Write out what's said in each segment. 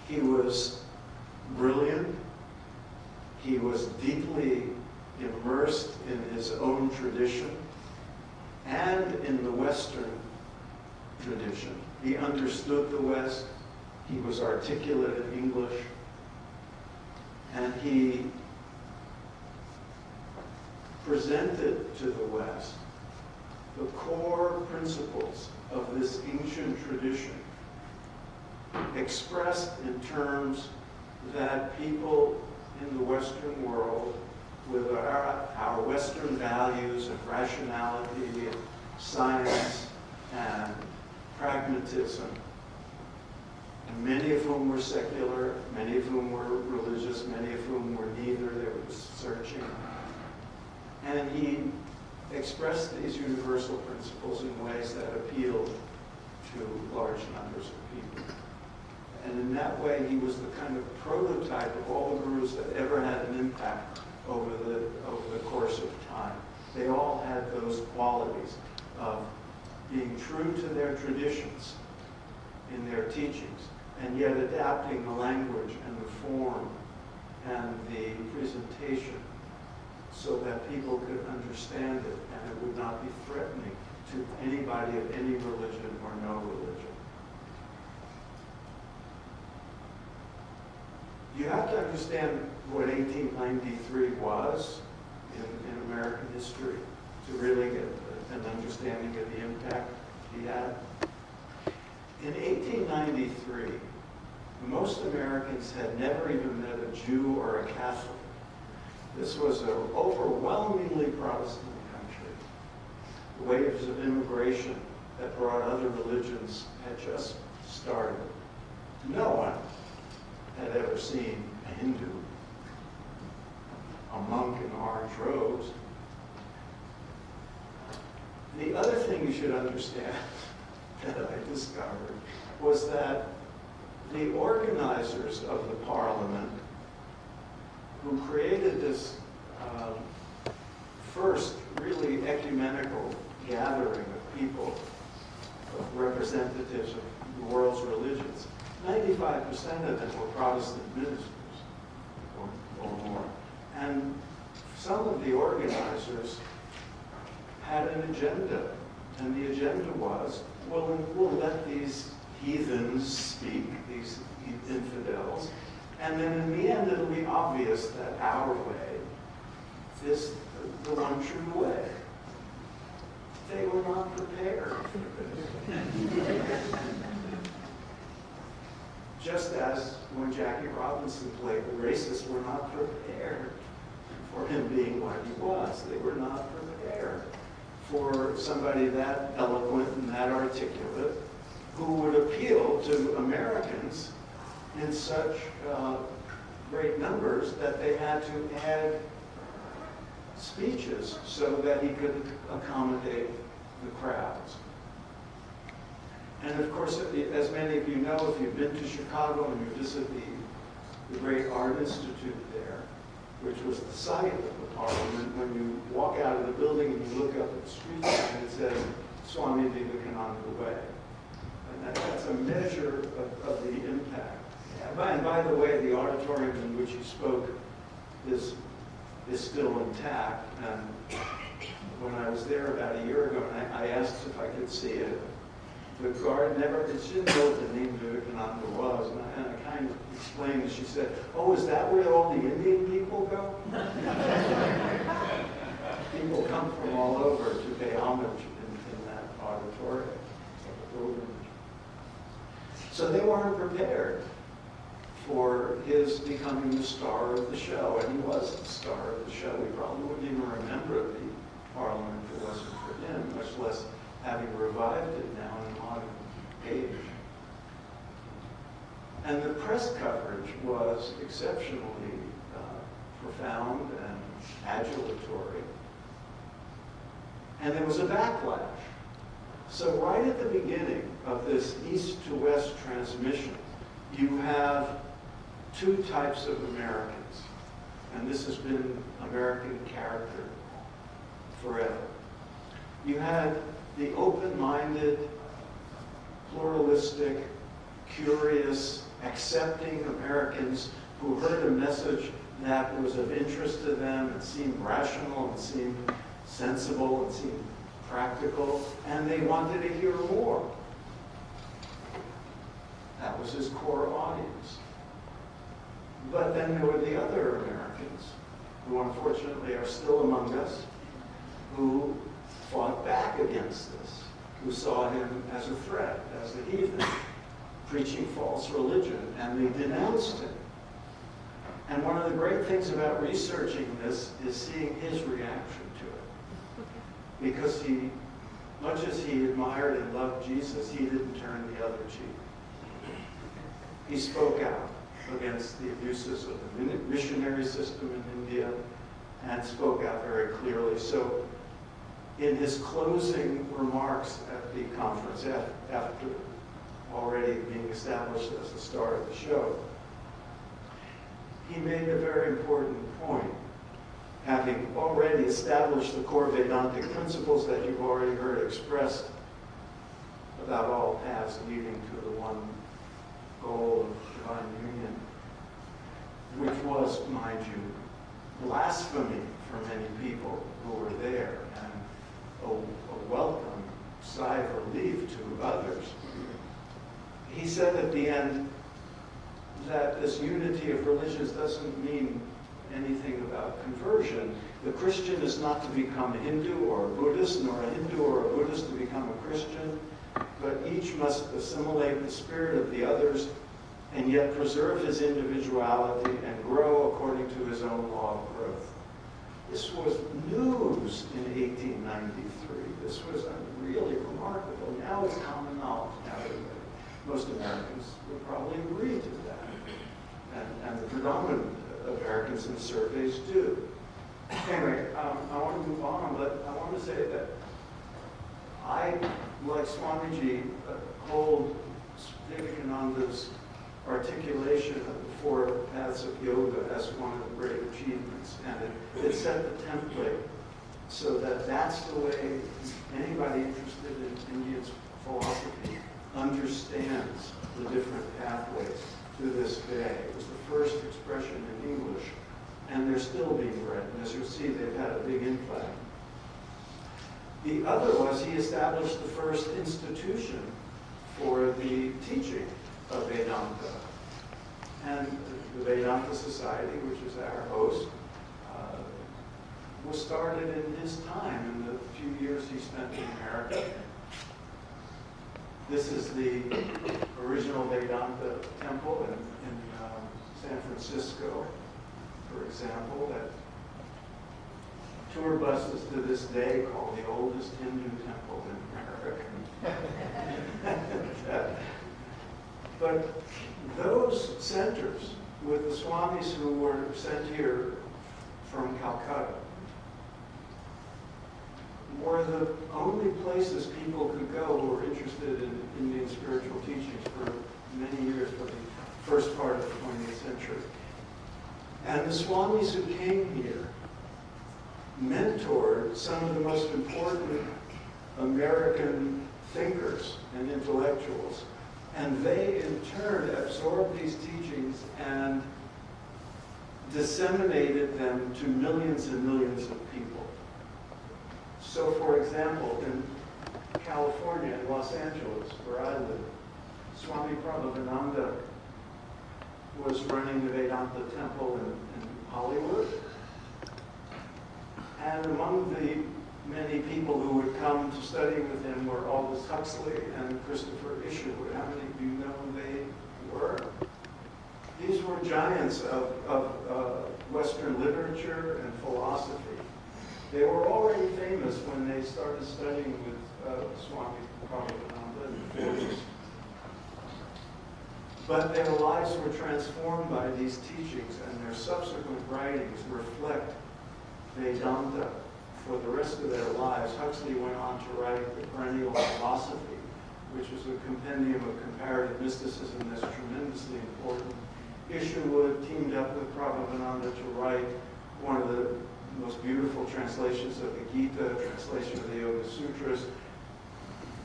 He was brilliant. He was deeply immersed in his own tradition and in the Western tradition. He understood the West. He was articulate in English. And he presented to the West the core principles of this ancient tradition, expressed in terms that people in the Western world, with our Western values of rationality and science and pragmatism, and many of whom were secular, many of whom were religious, many of whom were neither, they were searching. And he expressed these universal principles in ways that appealed to large numbers of people. And in that way, he was the kind of prototype of all the gurus that ever had an impact over the course of time. They all had those qualities of being true to their traditions in their teachings, and yet adapting the language and the form and the presentation so that people could understand it and it would not be threatening to anybody of any religion or no religion. You have to understand what 1893 was in American history to really get an understanding of the impact he had. In 1893, most Americans had never even met a Jew or a Catholic. This was an overwhelmingly Protestant country. The waves of immigration that brought other religions had just started. No one had ever seen a Hindu, a monk in orange robes. The other thing you should understand that I discovered was that the organizers of the Parliament, who created this first really ecumenical gathering of people, of representatives of the world's religions, 95% of them were Protestant ministers or more. And some of the organizers had an agenda, and the agenda was, well, we'll let these heathens speak, these infidels, and then in the end it'll be obvious that our way is the one true way. They were not prepared for this. Just as when Jackie Robinson played the racists were not prepared for him being what he was. They were not prepared for somebody that eloquent and that articulate who would appeal to Americans in such great numbers that they had to add speeches so that he could accommodate the crowds. And of course, as many of you know, if you've been to Chicago and you visit the Great Art Institute there, which was the site of the Parliament, when you walk out of the building and you look up at the street sign, it says, Swami Vivekananda Way. And that's a measure of the impact. And by the way, the auditorium in which he spoke is still intact. And when I was there about a year ago, and I asked if I could see it, the guard she didn't know what the name Vivekananda was, and I kind of explained, and she said, oh, is that where all the Indian people go? People come from all over to pay homage in that auditorium. So they weren't prepared for his becoming the star of the show, and he was the star of the show. We probably wouldn't even remember the Parliament if it wasn't for him, much less having revived it now in a modern age. And the press coverage was exceptionally profound and adulatory. And there was a backlash. So right at the beginning of this east to west transmission, you have two types of Americans. And this has been American character forever. You had the open-minded, pluralistic, curious, accepting Americans who heard a message that was of interest to them and seemed rational and seemed sensible and seemed practical, and they wanted to hear more. That was his core audience. But then there were the other Americans, who unfortunately are still among us, who fought back against this, who saw him as a threat, as a heathen, preaching false religion, and they denounced him. And one of the great things about researching this is seeing his reaction to it. Because he, much as he admired and loved Jesus, he didn't turn the other cheek. He spoke out against the abuses of the missionary system in India and spoke out very clearly. So in his closing remarks at the conference, after already being established as the star of the show, he made a very important point, having already established the core Vedantic principles that you've already heard expressed about all paths leading to the one goal of divine union, which was, mind you, blasphemy for many people who were there, and a welcome sigh of relief to others. He said at the end that this unity of religions doesn't mean anything about conversion. The Christian is not to become a Hindu or a Buddhist, nor a Hindu or a Buddhist to become a Christian, but each must assimilate the spirit of the others and yet preserve his individuality and grow according to his own law of growth. This was news in 1893. This was really remarkable. Now it's common knowledge. Now most Americans would probably agree to that. And the predominant Americans in surveys do. Anyway, I want to move on, but I want to say that I, like Swamiji, hold Vivekananda's articulation of the four paths of yoga as one of the great achievements. And it set the template so that that's the way anybody interested in Indian philosophy understands the different pathways to this day. It was the first expression in English, and they're still being read. And as you'll see, they've had a big influx. The other was he established the first institution for the teaching of Vedanta. And the Vedanta Society, which is our host, was started in his time, in the few years he spent in America. This is the original Vedanta temple in San Francisco, for example, that tour buses to this day call the oldest Hindu temple in America. But those centers, with the Swamis who were sent here from Calcutta, were the only places people could go who were interested in Indian spiritual teachings for many years, for the first part of the 20th century. And the Swamis who came here mentored some of the most important American thinkers and intellectuals. And they, in turn, absorbed these teachings and disseminated them to millions and millions of people. So, for example, in California, in Los Angeles, where I live, Swami Prabhavananda was running the Vedanta temple in Hollywood. And among the many people who would come to study with him were Aldous Huxley and Christopher Isherwood. How many of you know who they were? These were giants of Western literature and philosophy. They were already famous when they started studying with Swami Prabhavananda in the 40s. But their lives were transformed by these teachings, and their subsequent writings reflect Vedanta for the rest of their lives. Huxley went on to write The Perennial Philosophy, which is a compendium of comparative mysticism that's tremendously important. Isherwood teamed up with Prabhavananda to write one of the most beautiful translations of the Gita, translation of the Yoga Sutras.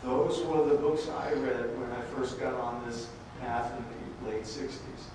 Those were the books I read when I first got on this path in the late 60s.